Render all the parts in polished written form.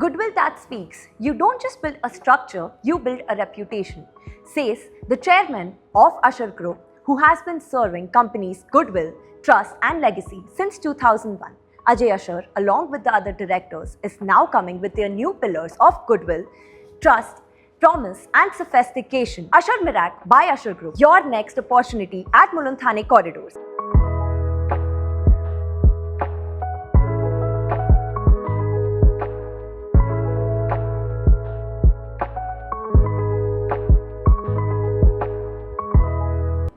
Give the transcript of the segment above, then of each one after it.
Goodwill that speaks. You don't just build a structure, you build a reputation, says the chairman of Usher Group, who has been serving companies goodwill, trust and legacy since 2001. Ajay Usher, along with the other directors, is now coming with their new pillars of goodwill, trust, promise and sophistication. Usher Mirac by Usher Group, your next opportunity at Mulund Thane corridors.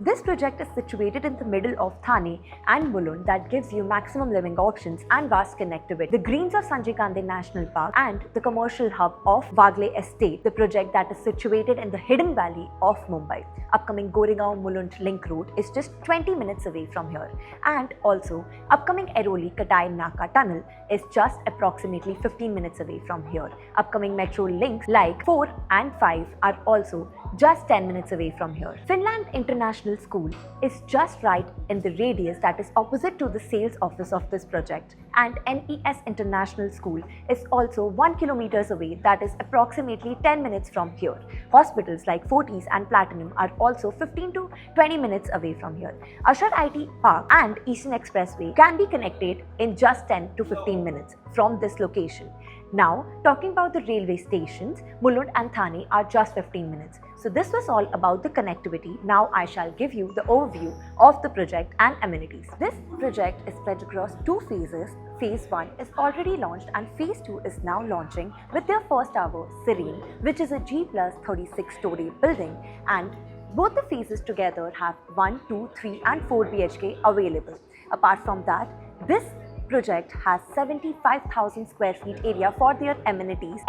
This project is situated in the middle of Thane and Mulund that gives you maximum living options and vast connectivity. The greens of Sanjay Gandhi National Park and the commercial hub of Wagle Estate, the project that is situated in the hidden valley of Mumbai. Upcoming Goregaon Mulund link route is just 20 minutes away from here. And also, upcoming Airoli Katai Naka tunnel is just approximately 15 minutes away from here. Upcoming metro links like 4 and 5 are also just 10 minutes away from here. Finland International School is just right in the radius that is opposite to the sales office of this project, and NES International School is also 1 kilometers away, that is approximately 10 minutes from here. Hospitals like Fortis and Platinum are also 15 to 20 minutes away from here. Usher IT Park and Eastern Expressway can be connected in just 10 to 15 minutes from this location. Now, talking about the railway stations, Mulund and Thane are just 15 minutes. So this was all about the connectivity. Now I shall give you the overview of the project and amenities. This project is spread across 2 phases. Phase 1 is already launched and Phase 2 is now launching with their first tower, Serene, which is a G+36-story building, and both the phases together have 1, 2, 3 and 4 BHK available. Apart from that, this project has 75,000 square feet area for their amenities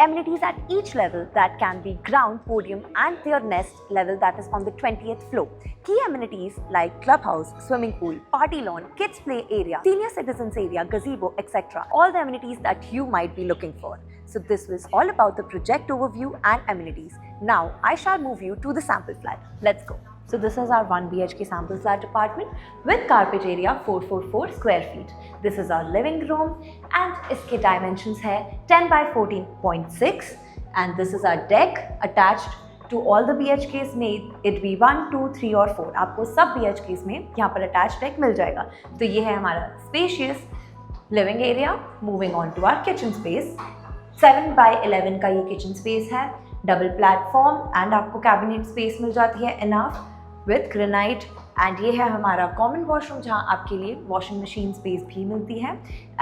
at each level, that can be ground, podium and their nest level that is on the 20th floor. Key amenities like clubhouse, swimming pool, party lawn, kids play area, senior citizens area, gazebo, etc. All the amenities that you might be looking for. So this was all about the project overview and amenities. Now I shall move you to the sample flat. Let's go. So this is our 1 BHK sample flat apartment with carpet area 444 square feet. This is our living room and इसके dimensions है 10 by 14.6, and this is our deck attached to all the BHKs में it be 1, 2, 3 और 4. आपको सब BHKs में यहाँ पर attached deck मिल जाएगा. तो ये है हमारा spacious living area. Moving on to our kitchen space. 7 by 11 का ये kitchen space है. Double platform and आपको cabinet space मिल जाती है enough with granite, and ये है हमारा common washroom जहाँ आपके लिए washing machine space भी मिलती है,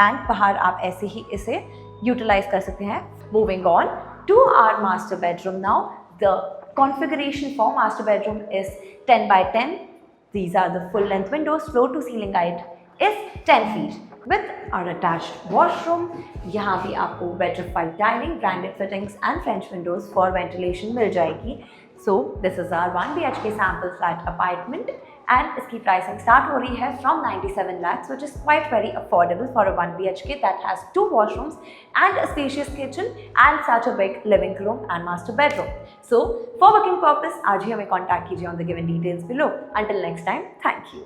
and बाहर आप ऐसे ही इसे utilize कर सकते हैं. Moving on to our master bedroom now. The configuration for master bedroom is 10 by 10. These are the full length windows. Floor to ceiling height is 10 feet. With our attached washroom, यहाँ भी आपको vitrified dining, branded fittings and French windows for ventilation मिल जाएगी. So this is our 1 BHK sample flat apartment, and इसकी pricing start हो रही है from 97 lakhs, which is quite very affordable for a 1 BHK that has 2 washrooms and a spacious kitchen and such a big living room and master bedroom. So for booking purpose, आज ही हमें contact कीजिए on the given details below. Until next time, thank you.